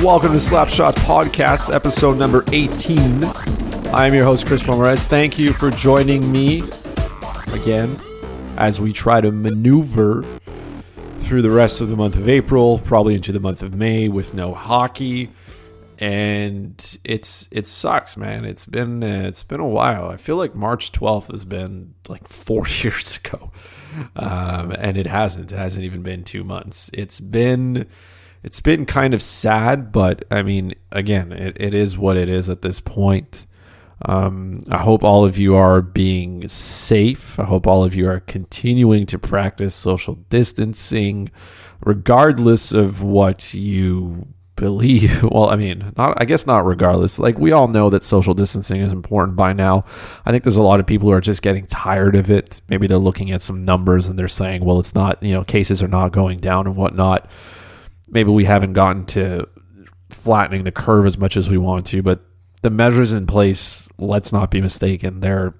Welcome to Slapshot Podcast, episode number 18. I am your host, Christopher Morais. Thank you for joining me again as we try to maneuver through the rest of the month of April, probably into the month of May with no hockey. And it sucks, man. It's been a while. I feel like March 12th has been like 4 years ago. And it hasn't even been 2 months. It's been kind of sad, but I mean, again, it is what it is at this point. I hope all of you are being safe. I hope all of you are continuing to practice social distancing, regardless of what you believe. Well, I mean, not regardless. Like, we all know that social distancing is important by now. I think there's a lot of people who are just getting tired of it. Maybe they're looking at some numbers and they're saying, well, it's not, cases are not going down and whatnot. Maybe we haven't gotten to flattening the curve as much as we want to, but the measures in place, let's not be mistaken, they're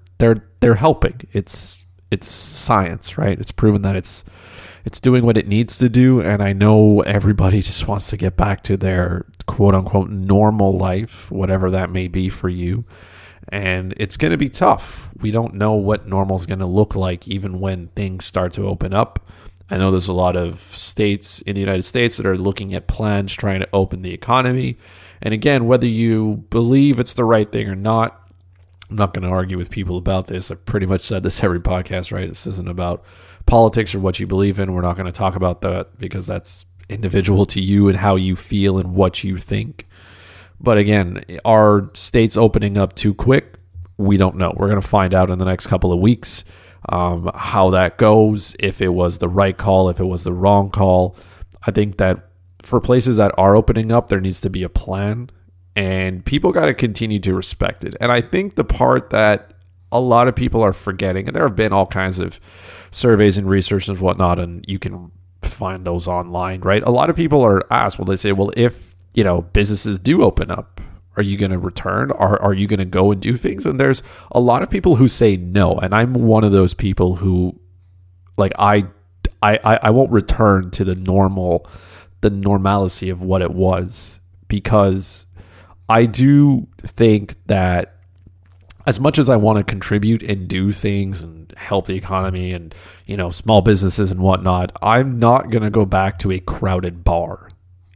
helping. It's science, right? It's proven that it's doing what it needs to do, and I know everybody just wants to get back to their quote-unquote normal life, whatever that may be for you, and it's going to be tough. We don't know what normal is going to look like even when things start to open up. I know there's a lot of states in the United States that are looking at plans trying to open the economy. And again, whether you believe it's the right thing or not, I'm not going to argue with people about this. I've pretty much said this every podcast, right? This isn't about politics or what you believe in. We're not going to talk about that because that's individual to you and how you feel and what you think. But again, are states opening up too quick? We don't know. We're going to find out in the next couple of weeks. How that goes, if it was the right call, if it was the wrong call. I think that for places that are opening up, there needs to be a plan, and people got to continue to respect it. And I think the part that a lot of people are forgetting, and there have been all kinds of surveys and research and whatnot, and you can find those online, right? A lot of people are asked, well, they say, well, if, businesses do open up, are you going to return? Are you going to go and do things? And there's a lot of people who say no. And I'm one of those people who, like, I won't return to the normalcy of what it was, because I do think that as much as I want to contribute and do things and help the economy and, small businesses and whatnot, I'm not going to go back to a crowded bar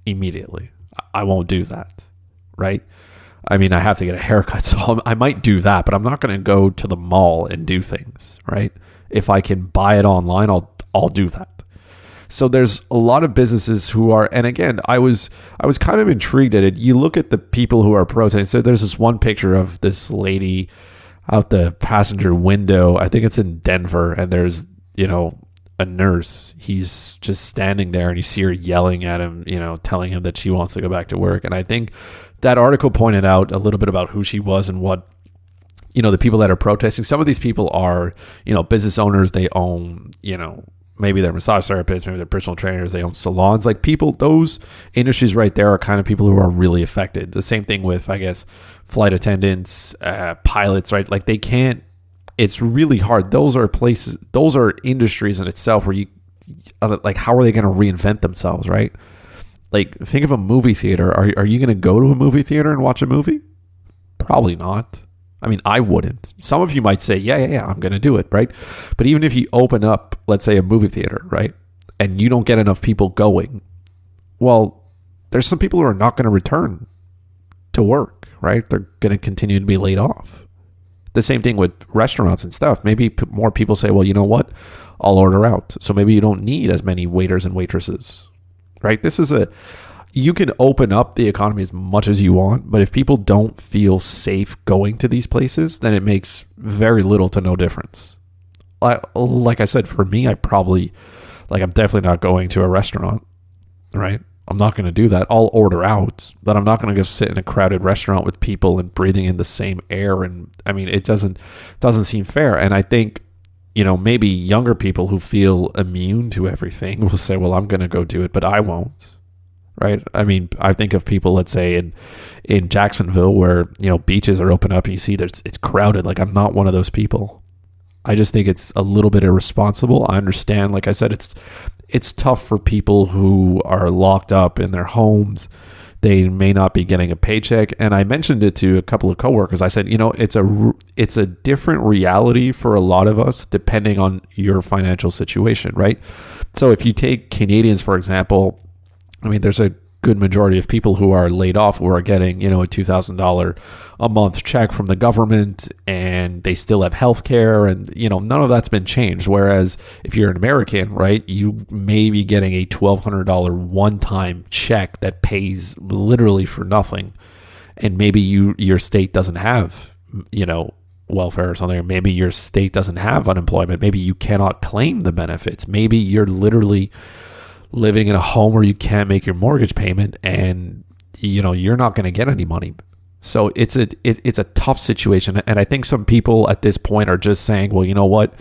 immediately. I won't do that, right? I mean, I have to get a haircut, so I might do that, but I'm not going to go to the mall and do things, right? If I can buy it online, I'll do that. So there's a lot of businesses who are, and again, I was kind of intrigued at it. You look at the people who are protesting. So there's this one picture of this lady out the passenger window. I think it's in Denver, and there's, a nurse. He's just standing there, and you see her yelling at him, telling him that she wants to go back to work. And I think that article pointed out a little bit about who she was and what, the people that are protesting. Some of these people are, business owners. They own, maybe they're massage therapists, maybe they're personal trainers. They own salons. Like, people, those industries right there are kind of people who are really affected. The same thing with, I guess, flight attendants, pilots, right? Like, they can't. It's really hard. Those are industries in itself where like, how are they going to reinvent themselves, right? Like, think of a movie theater. Are you going to go to a movie theater and watch a movie? Probably not. I mean, I wouldn't. Some of you might say, yeah, I'm going to do it, right? But even if you open up, let's say, a movie theater, right, and you don't get enough people going, well, there's some people who are not going to return to work, right? They're going to continue to be laid off. The same thing with restaurants and stuff. Maybe more people say, well, you know what? I'll order out. So maybe you don't need as many waiters and waitresses, right? You can open up the economy as much as you want, but if people don't feel safe going to these places, then it makes very little to no difference. Like I said, for me, I'm definitely not going to a restaurant, right? I'm not going to do that. I'll order out, but I'm not going to go sit in a crowded restaurant with people and breathing in the same air. And I mean, it doesn't seem fair. And I think, maybe younger people who feel immune to everything will say, well, I'm going to go do it, but I won't. Right. I mean, I think of people, let's say in Jacksonville where, beaches are open up and you see that it's crowded. Like, I'm not one of those people. I just think it's a little bit irresponsible. I understand, like I said, it's tough for people who are locked up in their homes They may not be getting a paycheck. And I mentioned it to a couple of coworkers. I said, it's a different reality for a lot of us depending on your financial situation, right? So if you take Canadians, for example, there's a good majority of people who are laid off who are getting, a $2,000 a month check from the government, and they still have health care, and, none of that's been changed. Whereas if you're an American, right, you may be getting a $1,200 one-time check that pays literally for nothing. And maybe your state doesn't have, welfare or something, or maybe your state doesn't have unemployment. Maybe you cannot claim the benefits. Maybe you're literally living in a home where you can't make your mortgage payment, and you're not going to get any money. So it's a tough situation. And I think some people at this point are just saying, well, you know what,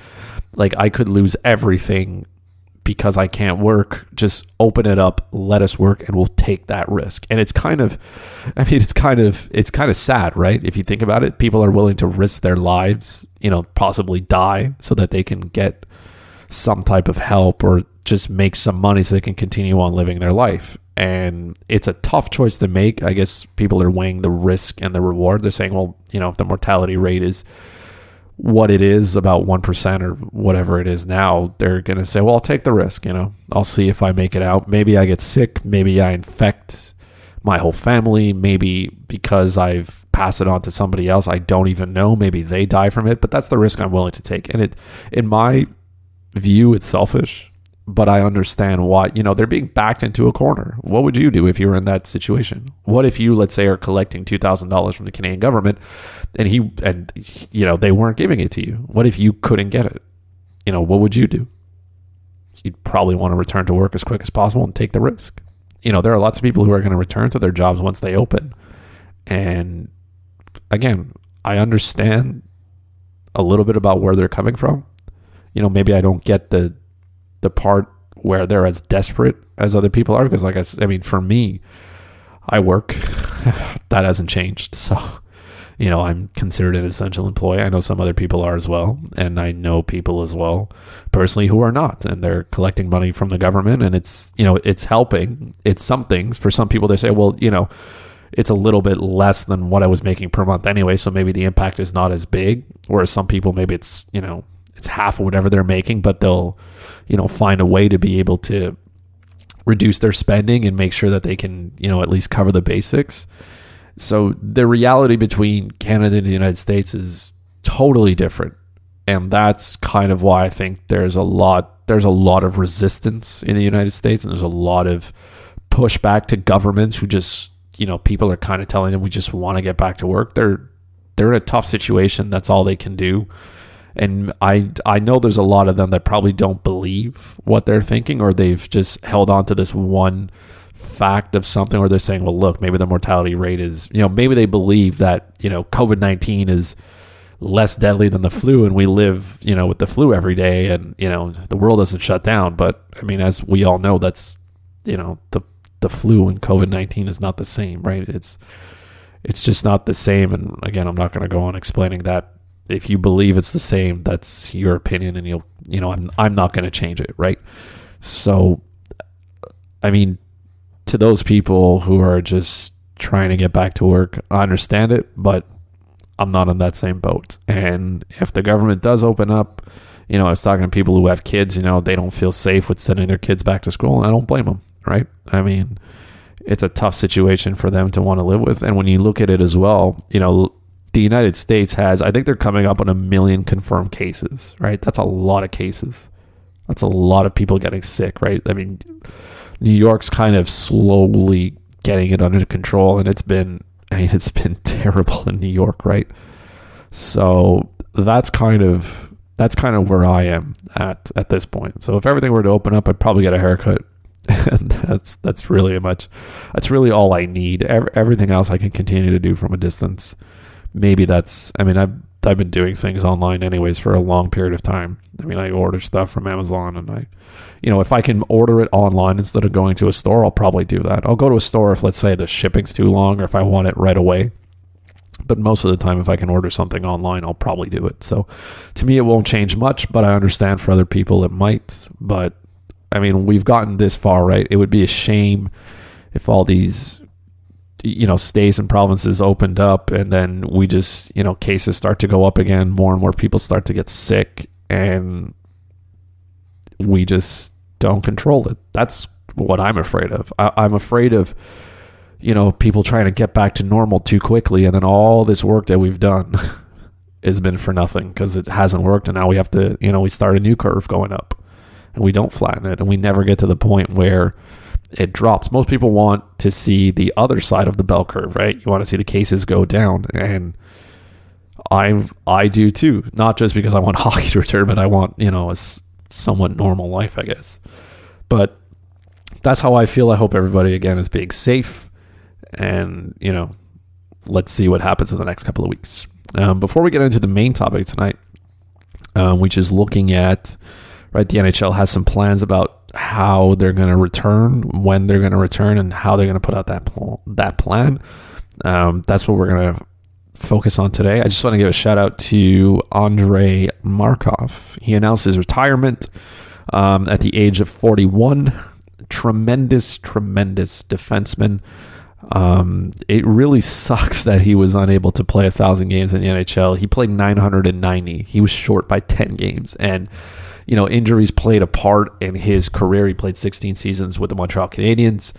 like, I could lose everything because I can't work. Just open it up, let us work, and we'll take that risk. And it's kind of sad, right? If you think about it, people are willing to risk their lives, possibly die so that they can get some type of help or just make some money so they can continue on living their life. And it's a tough choice to make. I guess people are weighing the risk and the reward. They're saying, well, if the mortality rate is what it is, about 1% or whatever it is now, they're going to say, well, I'll take the risk. I'll see if I make it out. Maybe I get sick. Maybe I infect my whole family. Maybe because I've passed it on to somebody else, I don't even know. Maybe they die from it. But that's the risk I'm willing to take. And in my view, it's selfish, but I understand why. They're being backed into a corner. What would you do if you were in that situation? What if you, let's say, are collecting $2,000 from the Canadian government and they weren't giving it to you? What if you couldn't get it? What would you do? You'd probably want to return to work as quick as possible and take the risk. There are lots of people who are going to return to their jobs once they open. And again, I understand a little bit about where they're coming from. Maybe I don't get the part where they're as desperate as other people are, because for me, I work. That hasn't changed. So, I'm considered an essential employee. I know some other people are as well. And I know people as well personally who are not, and they're collecting money from the government, and it's helping. It's some things. For some people, they say, well, it's a little bit less than what I was making per month anyway, so maybe the impact is not as big. Whereas some people, maybe it's half of whatever they're making, but they'll, find a way to be able to reduce their spending and make sure that they can, at least cover the basics. So the reality between Canada and the United States is totally different. And that's kind of why I think there's a lot of resistance in the United States, and there's a lot of pushback to governments who just, people are kind of telling them, we just want to get back to work. They're in a tough situation. That's all they can do. And I know there's a lot of them that probably don't believe what they're thinking, or they've just held on to this one fact of something where they're saying, well, look, maybe the mortality rate is, maybe they believe that, COVID-19 is less deadly than the flu, and we live, with the flu every day, and, the world doesn't shut down. But as we all know, that's, the flu and COVID-19 is not the same, right? It's just not the same. And again, I'm not going to go on explaining that. If you believe it's the same, that's your opinion, and I'm not going to change it, right? So, to those people who are just trying to get back to work, I understand it, but I'm not in that same boat. And if the government does open up, I was talking to people who have kids, they don't feel safe with sending their kids back to school, and I don't blame them, right? It's a tough situation for them to want to live with. And when you look at it as well, the United States has, I think they're coming up on 1 million confirmed cases, right? That's a lot of cases. That's a lot of people getting sick, right? New York's kind of slowly getting it under control, and it's been terrible in New York, right? So that's kind of where I am at this point. So if everything were to open up, I'd probably get a haircut. And that's really all I need. Everything else I can continue to do from a distance. Maybe that's, I've been doing things online anyways for a long period of time. I order stuff from Amazon, and if I can order it online instead of going to a store, I'll probably do that. I'll go to a store if, let's say, the shipping's too long, or if I want it right away. But most of the time, if I can order something online, I'll probably do it. So to me, it won't change much, but I understand for other people it might. But we've gotten this far, right? It would be a shame if all these states and provinces opened up, and then we just, cases start to go up again, more and more people start to get sick, and we just don't control it. That's what I'm afraid of. I'm afraid of, people trying to get back to normal too quickly, and then all this work that we've done has been for nothing because it hasn't worked, and now we have to, we start a new curve going up, and we don't flatten it, and we never get to the point where it drops. Most people want to see the other side of the bell curve, right? You want to see the cases go down, and I do too. Not just because I want hockey to return, but I want, a somewhat normal life, I guess. But that's how I feel. I hope everybody, again, is being safe, and, let's see what happens in the next couple of weeks. Before we get into the main topic tonight, which is looking at, right, the NHL has some plans about how they're going to return, when they're going to return, and how they're going to put out that plan. That's what we're going to focus on today. I just want to give a shout out to Andrei Markov. He announced his retirement at the age of 41. Tremendous defenseman. It really sucks that he was unable to play 1,000 games in the NHL. He played 990. He was short by 10 games, and injuries played a part in his career. He played 16 seasons with the Montreal Canadiens.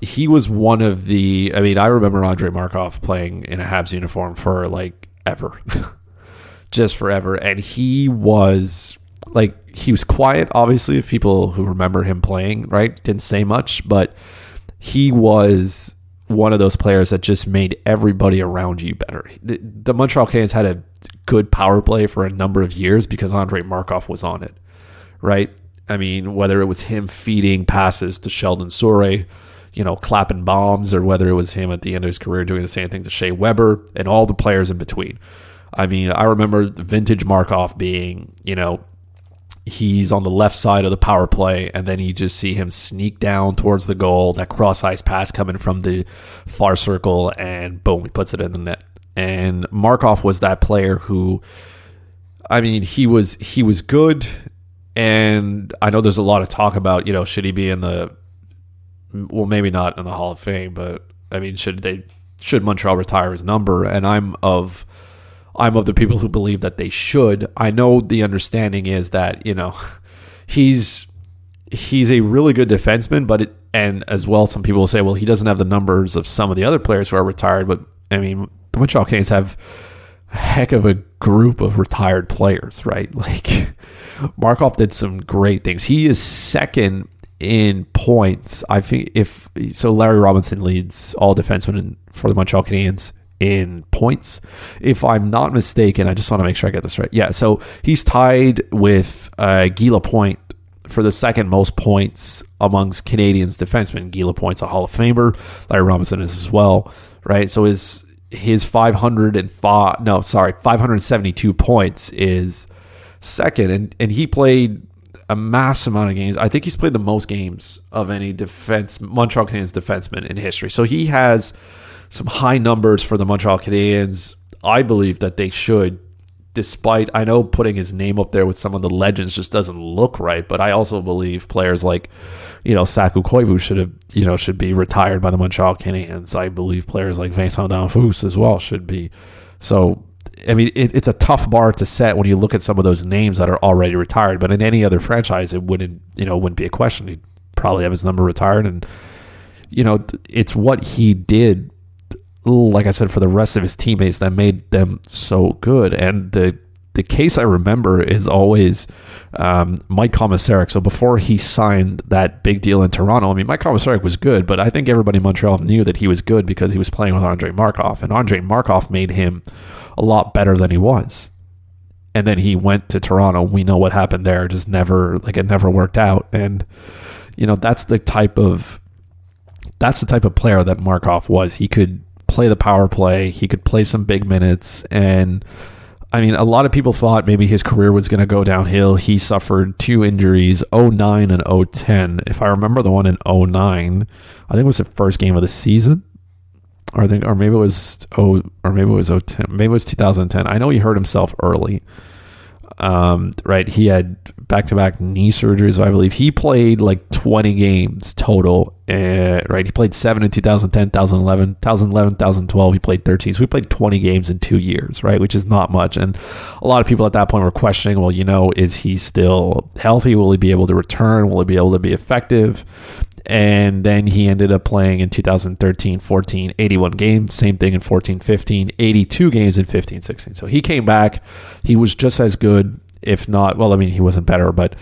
He was one of the, I remember Andrei Markov playing in a Habs uniform for ever, just forever. And he was quiet, obviously, if people who remember him playing, right, didn't say much, but he was one of those players that just made everybody around you better. The Montreal Canadiens had a good power play for a number of years because Andrei Markov was on it, right? Whether it was him feeding passes to Sheldon Souray, clapping bombs, or whether it was him at the end of his career doing the same thing to Shea Weber and all the players in between. I remember vintage Markov being, he's on the left side of the power play, and then you just see him sneak down towards the goal, that cross-ice pass coming from the far circle, and boom, he puts it in the net. And Markov was that player who, he was good, and I know there's a lot of talk about, should he be in maybe not in the Hall of Fame, but should Montreal retire his number? And I'm of the people who believe that they should. I know the understanding is that, he's a really good defenseman, and as well, some people will say, well, he doesn't have the numbers of some of the other players who are retired, but the Montreal Canadiens have a heck of a group of retired players, right? Markov did some great things. He is second in points. I think Larry Robinson leads all defensemen for the Montreal Canadiens in points, if I'm not mistaken. I just want to make sure I get this right. Yeah, so he's tied with Guy Lapointe for the second most points amongst Canadiens defensemen. Guy Lapointe's a Hall of Famer. Larry Robinson is as well, right? So his 572 points is second, and he played a mass amount of games. I think he's played the most games of any Montreal Canadiens defenseman in history. So he has some high numbers for the Montreal Canadiens. I believe that they should, despite, I know putting his name up there with some of the legends just doesn't look right, but I also believe players like, Saku Koivu should be retired by the Montreal Canadiens. I believe players like Vincent D'Anfous as well should be. So, it's a tough bar to set when you look at some of those names that are already retired, but in any other franchise, it wouldn't be a question. He'd probably have his number retired, and, it's what he did, like I said, for the rest of his teammates that made them so good. And the case I remember is always Mike Komisarek. So before he signed that big deal in Toronto, Mike Komisarek was good, but I think everybody in Montreal knew that he was good because he was playing with Andrei Markov, and Andrei Markov made him a lot better than he was. And then he went to Toronto. We know what happened there. It never worked out. And that's the type of player that Markov was. He could play the power play. He could play some big minutes. And a lot of people thought maybe his career was going to go downhill. He suffered 2 injuries, 2009 and 2010. If I remember the one in 2009, I think it was the first game of the season. Or maybe it was 2010. Maybe it was 2010. I know he hurt himself early. Right, he had back-to-back knee surgeries, I believe. He played like 20 games total. Right, he played 7 in 2010, 2011, 2012. He played 13. So he played 20 games in 2 years, right, which is not much. And a lot of people at that point were questioning, well, is he still healthy? Will he be able to return? Will he be able to be effective? And then he ended up playing in 2013-14, 81 games. Same thing in 14-15, 82 games in 15-16. So he came back. He was just as good, if not, well, I mean, he wasn't better, but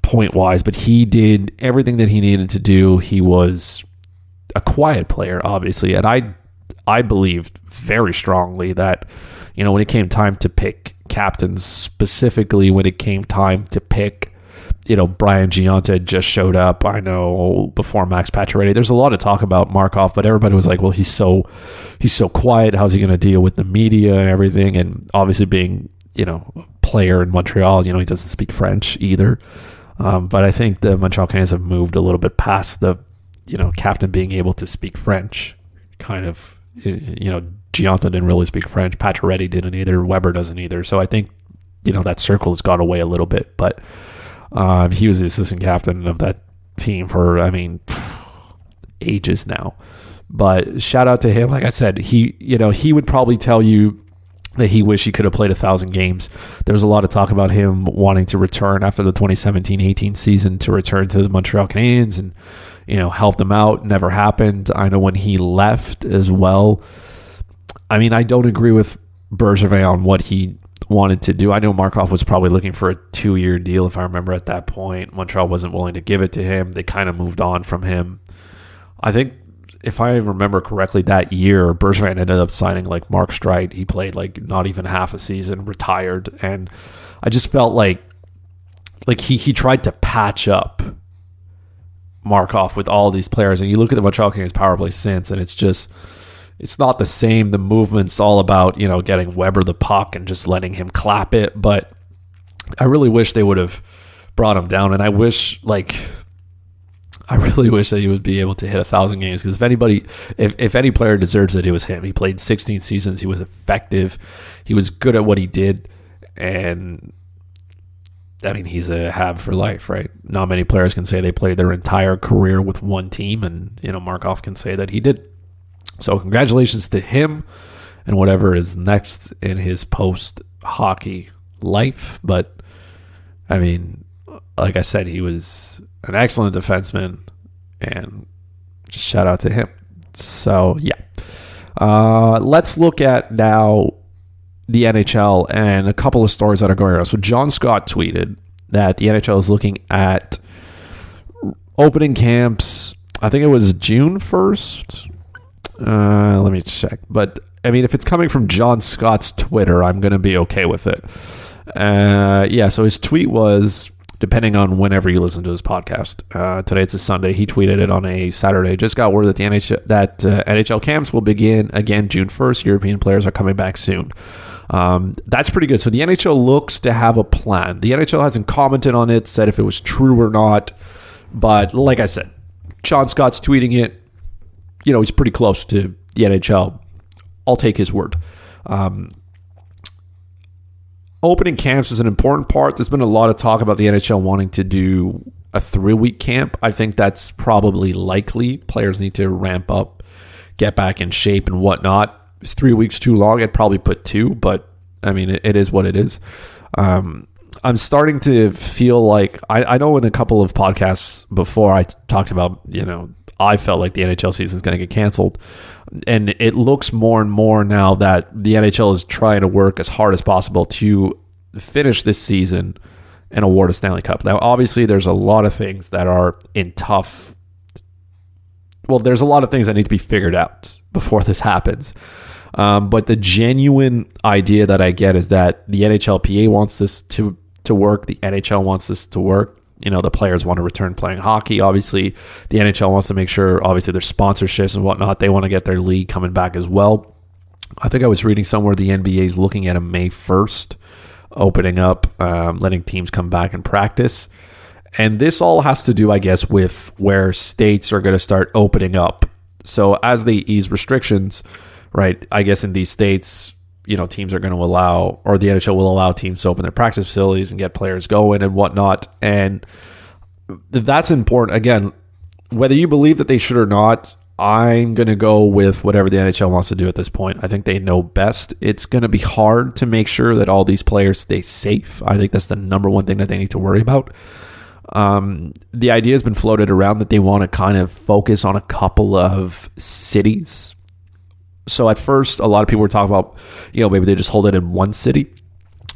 point-wise. But he did everything that he needed to do. He was a quiet player, obviously. And I believed very strongly that, when it came time to pick captains, specifically when it came time to pick Brian Gionta had just showed up. I know before Max Pacioretty. There's a lot of talk about Markov, but everybody was like, well, he's so quiet. How's he going to deal with the media and everything? And obviously being, a player in Montreal, he doesn't speak French either. But I think the Montreal Canadiens have moved a little bit past the, captain being able to speak French. Kind of, Gionta didn't really speak French. Pacioretty didn't either. Weber doesn't either. So I think, that circle has gone away a little bit, but he was the assistant captain of that team for, ages now. But shout out to him. Like I said, he would probably tell you that he wished he could have played 1,000 games. There was a lot of talk about him wanting to return after the 2017-18 season to return to the Montreal Canadiens and, help them out. Never happened. I know when he left as well. I mean, I don't agree with Bergevin on what he wanted to do. I know Markov was probably looking for a 2-year deal, if I remember at that point. Montreal wasn't willing to give it to him. They kind of moved on from him. I think, if I remember correctly, that year, Bergevin ended up signing like Mark Streit. He played like not even half a season, retired. And I just felt like he tried to patch up Markov with all these players. And you look at the Montreal Canadiens power play since, and it's not the same. The movement's all about, getting Weber the puck and just letting him clap it. But I really wish they would have brought him down. And I really wish that he would be able to hit 1,000 games. Because if any player deserves it, it was him. He played 16 seasons. He was effective. He was good at what he did. And I mean, he's a Hab for life, right? Not many players can say they played their entire career with one team. And, Markov can say that he did. So congratulations to him and whatever is next in his post-hockey life. But, I mean, like I said, he was an excellent defenseman, and just shout out to him. So, yeah. Let's look at now the NHL and a couple of stories that are going around. So John Scott tweeted that the NHL is looking at opening camps, I think it was June 1st. Let me check. But, I mean, if it's coming from John Scott's Twitter, I'm going to be okay with it. So his tweet was, depending on whenever you listen to his podcast. Today it's a Sunday. He tweeted it on a Saturday. Just got word that the NHL camps will begin again June 1st. European players are coming back soon. That's pretty good. So the NHL looks to have a plan. The NHL hasn't commented on it, said if it was true or not. But like I said, John Scott's tweeting it. He's pretty close to the NHL. I'll take his word. Opening camps is an important part. There's been a lot of talk about the NHL wanting to do a 3-week camp. I think that's probably likely. Players need to ramp up, get back in shape and whatnot. Is 3 weeks too long? I'd probably put 2, but I mean, it is what it is. I'm starting to feel like, I know in a couple of podcasts before I talked about, I felt like the NHL season is going to get canceled. And it looks more and more now that the NHL is trying to work as hard as possible to finish this season and award a Stanley Cup. Now, obviously, there's a lot of things that are there's a lot of things that need to be figured out before this happens. But the genuine idea that I get is that the NHLPA wants this to work. The NHL wants this to work. The players want to return playing hockey. Obviously, the NHL wants to make sure, obviously, there's sponsorships and whatnot. They want to get their league coming back as well. I think I was reading somewhere the NBA is looking at a May 1st opening up, letting teams come back and practice. And this all has to do, I guess, with where states are going to start opening up. So as they ease restrictions, right, I guess in these states, teams are going to allow, or the NHL will allow teams to open their practice facilities and get players going and whatnot. And that's important. Again, whether you believe that they should or not, I'm going to go with whatever the NHL wants to do at this point. I think they know best. It's going to be hard to make sure that all these players stay safe. I think that's the number one thing that they need to worry about. The idea has been floated around that they want to kind of focus on a couple of cities. So at first, a lot of people were talking about, maybe they just hold it in one city.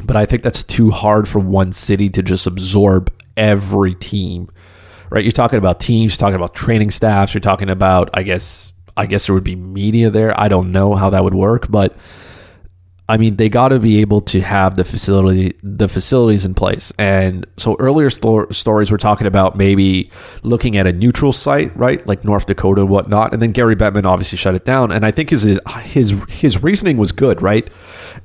But I think that's too hard for one city to just absorb every team. Right, you're talking about teams, you're talking about training staffs, you're talking about, I guess there would be media there. I don't know how that would work, but I mean, they got to be able to have the facilities in place. And so earlier stories were talking about maybe looking at a neutral site, right, like North Dakota and whatnot. And then Gary Bettman obviously shut it down. And I think his reasoning was good, right?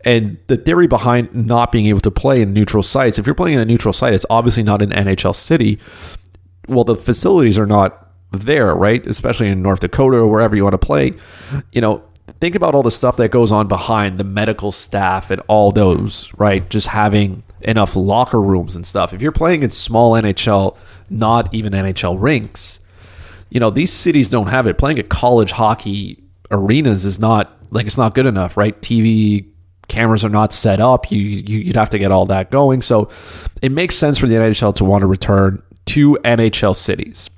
And the theory behind not being able to play in neutral sites, if you're playing in a neutral site, it's obviously not an NHL city. Well, the facilities are not there, right? Especially in North Dakota or wherever you want to play. Think about all the stuff that goes on behind the medical staff and all those, right? Just having enough locker rooms and stuff. If you're playing in small NHL, not even NHL rinks, these cities don't have it. Playing at college hockey arenas is not, it's not good enough, right? TV cameras are not set up. You'd have to get all that going. So it makes sense for the NHL to want to return to NHL cities.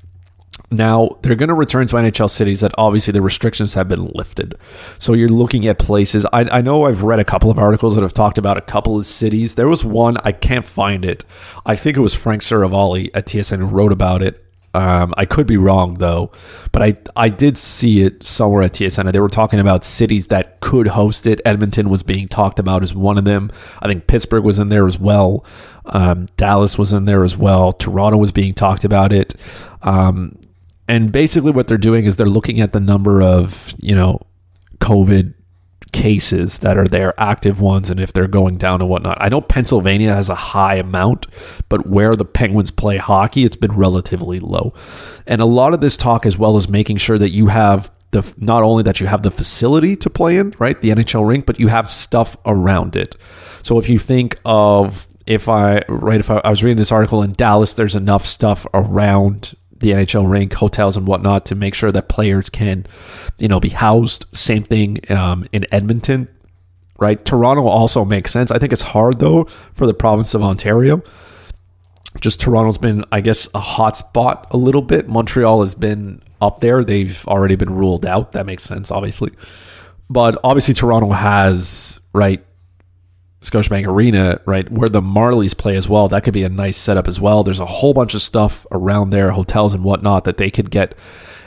Now, they're going to return to NHL cities that obviously the restrictions have been lifted. So you're looking at places. I know I've read a couple of articles that have talked about a couple of cities. There was one, I can't find it. I think it was Frank Saravalli at TSN who wrote about it. I could be wrong, though. But I did see it somewhere at TSN. They were talking about cities that could host it. Edmonton was being talked about as one of them. I think Pittsburgh was in there as well. Dallas was in there as well. Toronto was being talked about it. And basically what they're doing is they're looking at the number of, COVID cases that are there, active ones, and if they're going down and whatnot. I know Pennsylvania has a high amount, but where the Penguins play hockey, it's been relatively low. And a lot of this talk as well is making sure that you have not only that you have the facility to play in, right, the NHL rink, but you have stuff around it. So if you think of, if I was reading this article in Dallas, there's enough stuff around the NHL rink, hotels and whatnot to make sure that players can, be housed. Same thing in Edmonton, right? Toronto also makes sense. I think it's hard though for the province of Ontario. Just Toronto's been, I guess, a hot spot a little bit. Montreal has been up there. They've already been ruled out. That makes sense, obviously. But obviously Toronto has, right, Scotiabank Arena, right, where the Marlies play as well. That could be a nice setup as well. There's a whole bunch of stuff around there, hotels and whatnot, that they could get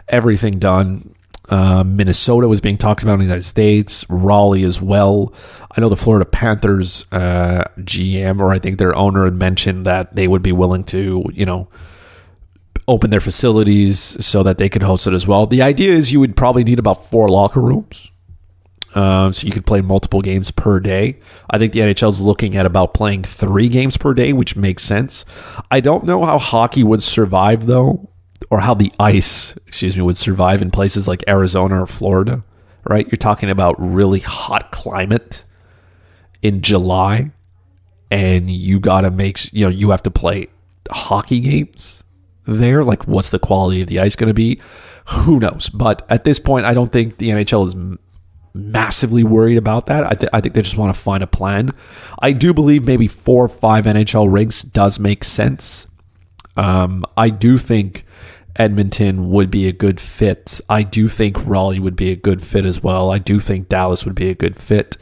everything done. Minnesota was being talked about in the United States, Raleigh as well. I know the Florida Panthers GM, or I think their owner, had mentioned that they would be willing to, open their facilities so that they could host it as well. The idea is you would probably need about 4 locker rooms. So you could play multiple games per day. I think the NHL is looking at about playing 3 games per day, which makes sense. I don't know how hockey would survive, though, or how the ice, would survive in places like Arizona or Florida, right? You're talking about really hot climate in July, and you got to make, you have to play hockey games there. Like, what's the quality of the ice going to be? Who knows? But at this point, I don't think the NHL is massively worried about that. I think they just want to find a plan. I do believe maybe 4 or 5 NHL rinks does make sense. I do think Edmonton would be a good fit. I do think Raleigh would be a good fit as well. I do think Dallas would be a good fit.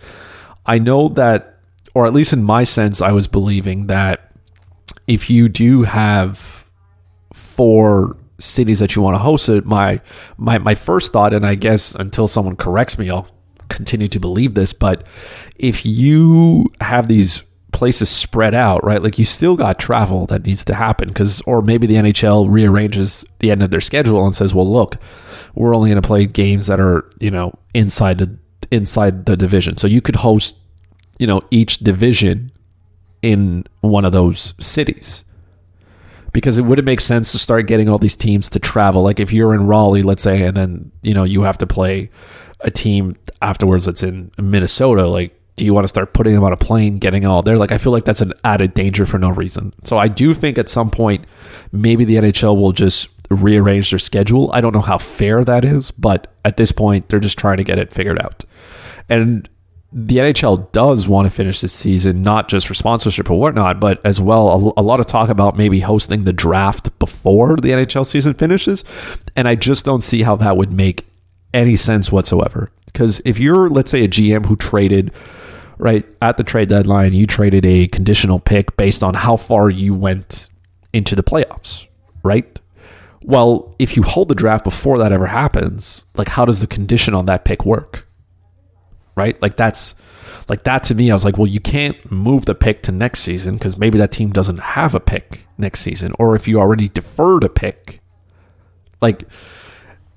I know that, or at least in my sense, I was believing that if you do have 4 cities that you want to host it, my first thought, and I guess until someone corrects me, I'll continue to believe this, but if you have these places spread out, right, like you still got travel that needs to happen, or maybe the NHL rearranges the end of their schedule and says, well, look, we're only going to play games that are, inside the division. So you could host, each division in one of those cities. Because it wouldn't make sense to start getting all these teams to travel. Like if you're in Raleigh, let's say, and then, you have to play a team afterwards that's in Minnesota, like do you want to start putting them on a plane, getting all there? Like, I feel like that's an added danger for no reason. So I do think at some point, maybe the NHL will just rearrange their schedule. I don't know how fair that is, but at this point, they're just trying to get it figured out. And the NHL does want to finish this season, not just for sponsorship or whatnot, but as well, a lot of talk about maybe hosting the draft before the NHL season finishes. And I just don't see how that would make any sense whatsoever. Because if you're, let's say, a GM who traded, right, at the trade deadline, you traded a conditional pick based on how far you went into the playoffs, right? Well, if you hold the draft before that ever happens, like, how does the condition on that pick work? Right? Like that to me, I was like, well, you can't move the pick to next season because maybe that team doesn't have a pick next season. Or if you already deferred a pick, like,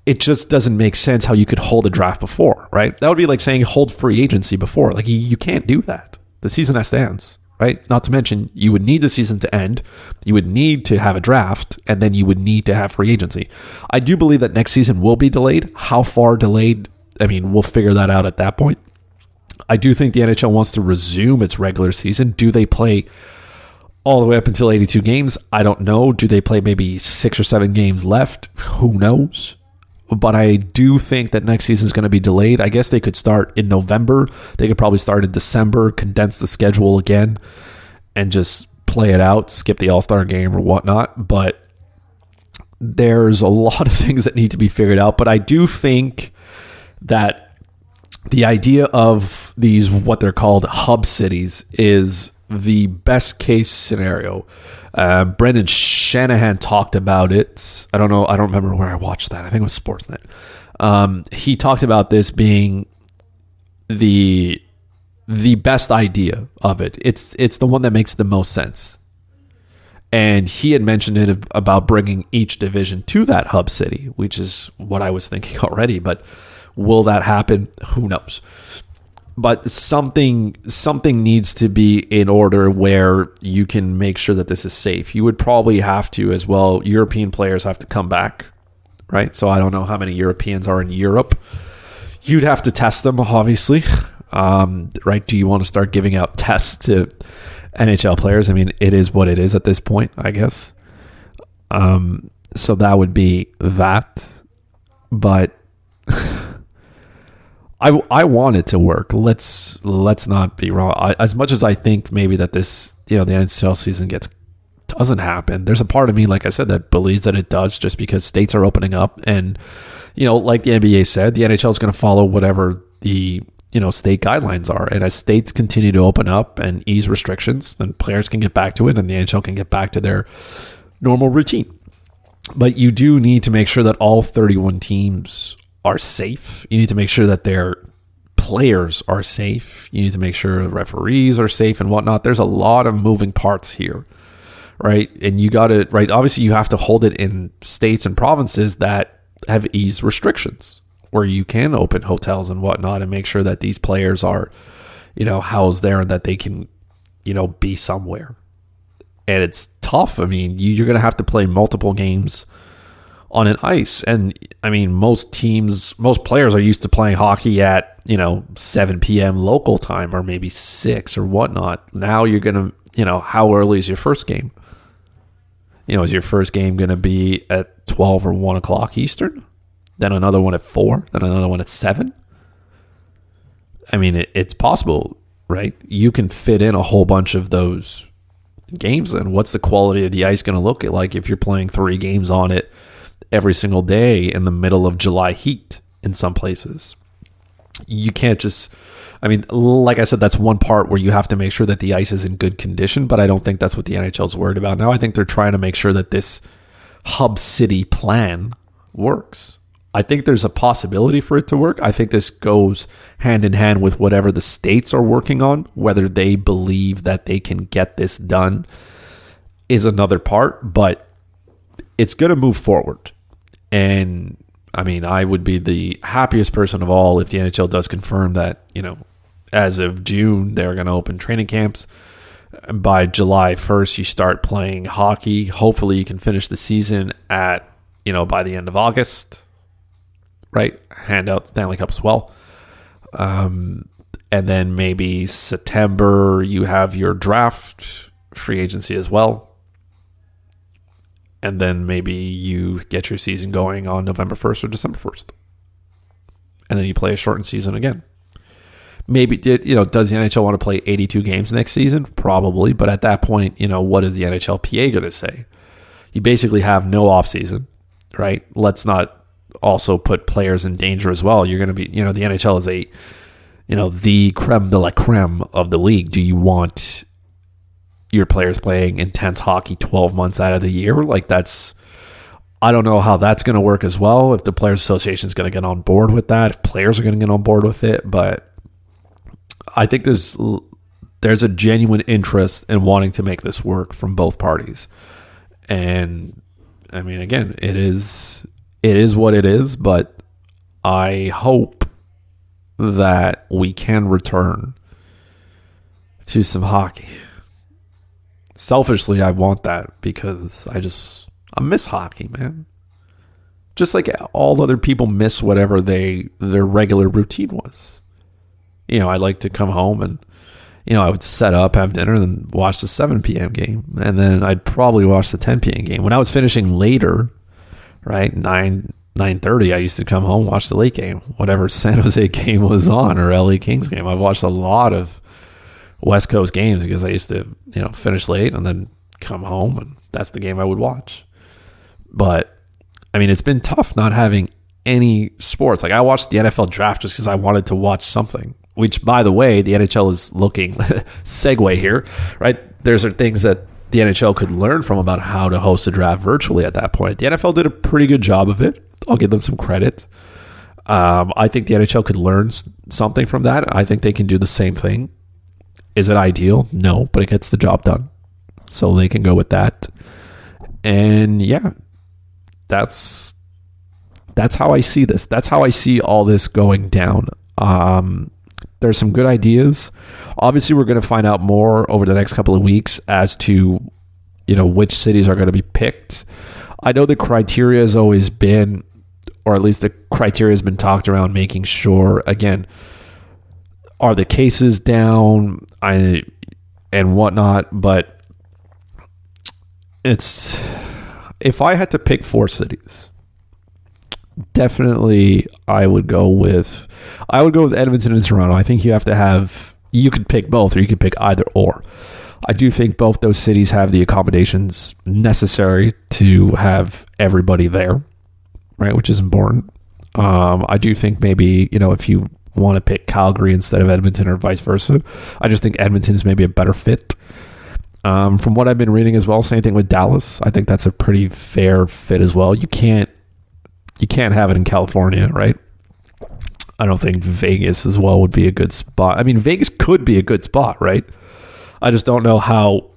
it just doesn't make sense how you could hold a draft before, right? That would be like saying hold free agency before. Like, you can't do that. The season as stands, right? Not to mention, you would need the season to end. You would need to have a draft, and then you would need to have free agency. I do believe that next season will be delayed. How far delayed? I mean, we'll figure that out at that point. I do think the NHL wants to resume its regular season. Do they play all the way up until 82 games? I don't know. Do they play maybe 6 or 7 games left? Who knows? But I do think that next season is going to be delayed. I guess they could start in November. They could probably start in December, condense the schedule again, and just play it out, skip the All-Star game or whatnot. But there's a lot of things that need to be figured out. But I do think that the idea of these, what they're called hub cities, is the best case scenario. Brendan Shanahan talked about it. I don't know. I don't remember where I watched that. I think it was Sportsnet. He talked about this being the best idea of it. It's the one that makes the most sense. And he had mentioned it about bringing each division to that hub city, which is what I was thinking already. But will that happen? Who knows? But something needs to be in order where you can make sure that this is safe. You would probably have to as well. European players have to come back, right? So I don't know how many Europeans are in Europe. You'd have to test them, obviously, right? Do you want to start giving out tests to NHL players? I mean, it is what it is at this point, I guess. So that would be that. But I want it to work. Let's not be wrong. As much as I think maybe that this, the NHL season doesn't happen, there's a part of me, like I said, that believes that it does, just because states are opening up, and like the NBA said, the NHL is going to follow whatever the state guidelines are, and as states continue to open up and ease restrictions, then players can get back to it, and the NHL can get back to their normal routine. But you do need to make sure that all 31 teams are safe. You need to make sure that their players are safe. You need to make sure the referees are safe and whatnot. There's a lot of moving parts here, right? And you got to, right? Obviously, you have to hold it in states and provinces that have eased restrictions, where you can open hotels and whatnot and make sure that these players are, housed there and that they can, be somewhere. And it's tough. I mean, you're going to have to play multiple games on an ice. And I mean, most players are used to playing hockey at, 7 p.m. local time, or maybe 6 or whatnot. Now you're going to, how early is your first game? Is your first game going to be at 12 or 1 o'clock Eastern? Then another one at 4, then another one at 7? I mean, it's possible, right? You can fit in a whole bunch of those games. And what's the quality of the ice going to look like if you're playing 3 games on it every single day in the middle of July heat in some places? You can't just, I mean, like I said, that's one part where you have to make sure that the ice is in good condition, but I don't think that's what the NHL is worried about now. I think they're trying to make sure that this hub city plan works. I think there's a possibility for it to work. I think this goes hand in hand with whatever the states are working on. Whether they believe that they can get this done is another part, but it's going to move forward. And I mean, I would be the happiest person of all if the NHL does confirm that, as of June, they're going to open training camps. And by July 1st, you start playing hockey. Hopefully you can finish the season at, by the end of August, right? Hand out Stanley Cup as well. And then maybe September, you have your draft free agency as well. And then maybe you get your season going on November 1st or December 1st. And then you play a shortened season again. Maybe, does the NHL want to play 82 games next season? Probably. But at that point, what is the NHLPA going to say? You basically have no offseason, right? Let's not also put players in danger as well. You're going to be, the NHL is the creme de la creme of the league. Do you want your players playing intense hockey 12 months out of the year? I don't know how that's going to work as well. If the Players Association is going to get on board with that, if players are going to get on board with it. But I think there's a genuine interest in wanting to make this work from both parties. And I mean, again, it is what it is, but I hope that we can return to some hockey. Selfishly, I want that because I miss hockey, man. Just like all other people miss whatever their regular routine was. I like to come home and, I would set up, have dinner, and then watch the 7 p.m. game. And then I'd probably watch the 10 p.m. game. When I was finishing later, right, 9:30, I used to come home, watch the late game, whatever San Jose game was on or LA Kings game. I've watched a lot of West Coast games because I used to, finish late and then come home, and that's the game I would watch. But, I mean, it's been tough not having any sports. Like, I watched the NFL draft just because I wanted to watch something, which, by the way, the NHL is looking, segue here, right? There's things that the NHL could learn from about how to host a draft virtually at that point. The NFL did a pretty good job of it. I'll give them some credit. I think the NHL could learn something from that. I think they can do the same thing. Is it ideal? No, but it gets the job done. So they can go with that. And yeah, that's how I see this. That's how I see all this going down. There's some good ideas. Obviously, we're going to find out more over the next couple of weeks as to, which cities are going to be picked. I know the criteria has always been, or at least the criteria has been talked around, making sure, again, are the cases down and whatnot. But if I had to pick 4 cities, definitely I would go with Edmonton and Toronto. I think you could pick both, or you could pick either or. I do think both those cities have the accommodations necessary to have everybody there, right? Which is important. I do think maybe, if you want to pick Calgary instead of Edmonton or vice versa, I just think Edmonton's maybe a better fit. From what I've been reading as well, same thing with Dallas. I think that's a pretty fair fit as well. You can't have it in California, right? I don't think Vegas as well would be a good spot. I mean, Vegas could be a good spot, right? I just don't know how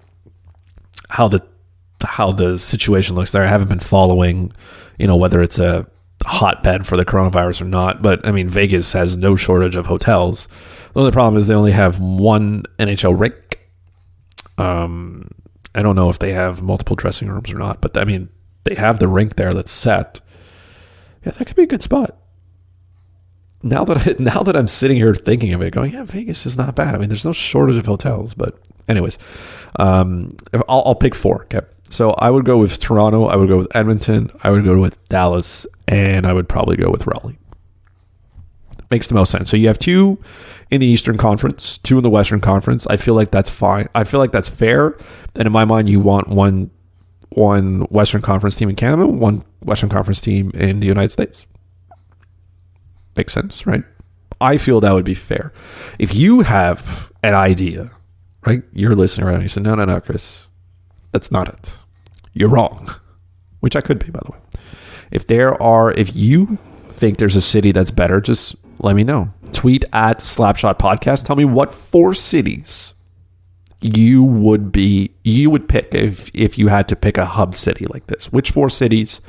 the situation looks there. I haven't been following, whether it's a hotbed for the coronavirus or not. But I mean, Vegas has no shortage of hotels. The only problem is they only have one NHL rink. I don't know if they have multiple dressing rooms or not, but I mean, they have the rink there that's set. Yeah, that could be a good spot. Now that I'm sitting here thinking of it, going, yeah, Vegas is not bad. I mean, there's no shortage of hotels. But anyways, I'll pick 4. Okay, so I would go with Toronto. I would go with Edmonton. I would go with Dallas, and I would probably go with Raleigh. Makes the most sense. So you have 2 in the Eastern Conference, 2 in the Western Conference. I feel like that's fine. I feel like that's fair. And in my mind, you want one Western Conference team in Canada, one Western Conference team in the United States. Makes sense, right? I feel that would be fair. If you have an idea, right? You're listening right now. You say, no, Chris, that's not it. You're wrong. Which I could be, by the way. If you think there's a city that's better, just let me know. Tweet at Slapshot Podcast. Tell me what 4 cities you would pick if you had to pick a hub city like this. Which 4 cities?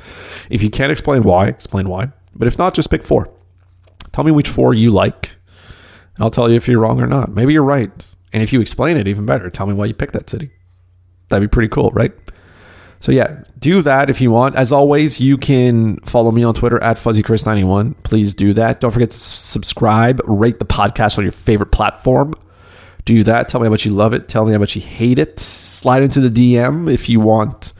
If you can't explain why, explain why. But if not, just pick 4. Tell me which 4 you like. I'll tell you if you're wrong or not. Maybe you're right. And if you explain it, even better. Tell me why you picked that city. That'd be pretty cool, right? So yeah, do that if you want. As always, you can follow me on Twitter at FuzzyChris91. Please do that. Don't forget to subscribe, rate the podcast on your favorite platform. Do that. Tell me how much you love it. Tell me how much you hate it. Slide into the DM if you want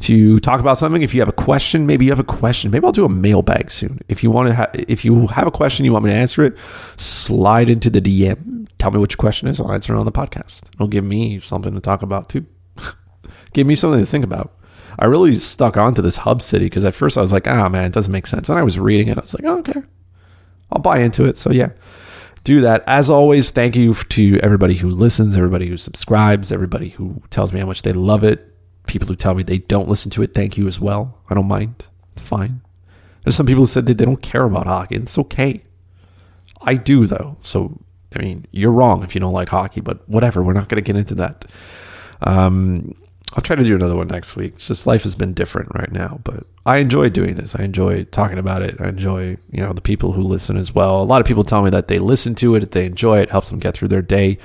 to talk about something. If you have a question, maybe you have a question. Maybe I'll do a mailbag soon. If you if you have a question, you want me to answer it, slide into the DM. Tell me what your question is. I'll answer it on the podcast. It'll give me something to talk about too. Give me something to think about. I really stuck onto this hub city because at first I was like, man, it doesn't make sense. And I was reading it. I was like, okay, I'll buy into it. So yeah, do that. As always, thank you to everybody who listens, everybody who subscribes, everybody who tells me how much they love it. People who tell me they don't listen to it, thank you as well. I don't mind. It's fine. There's some people who said that they don't care about hockey. It's okay. I do, though. So, I mean, you're wrong if you don't like hockey, but whatever. We're not going to get into that. I'll try to do another one next week. It's just life has been different right now, but I enjoy doing this. I enjoy talking about it. I enjoy, the people who listen as well. A lot of people tell me that they listen to it, they enjoy it, helps them get through their day.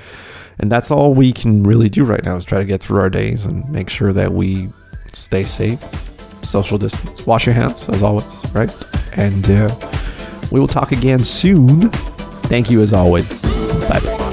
And that's all we can really do right now is try to get through our days and make sure that we stay safe, social distance, wash your hands as always, right? And we will talk again soon. Thank you as always. Bye.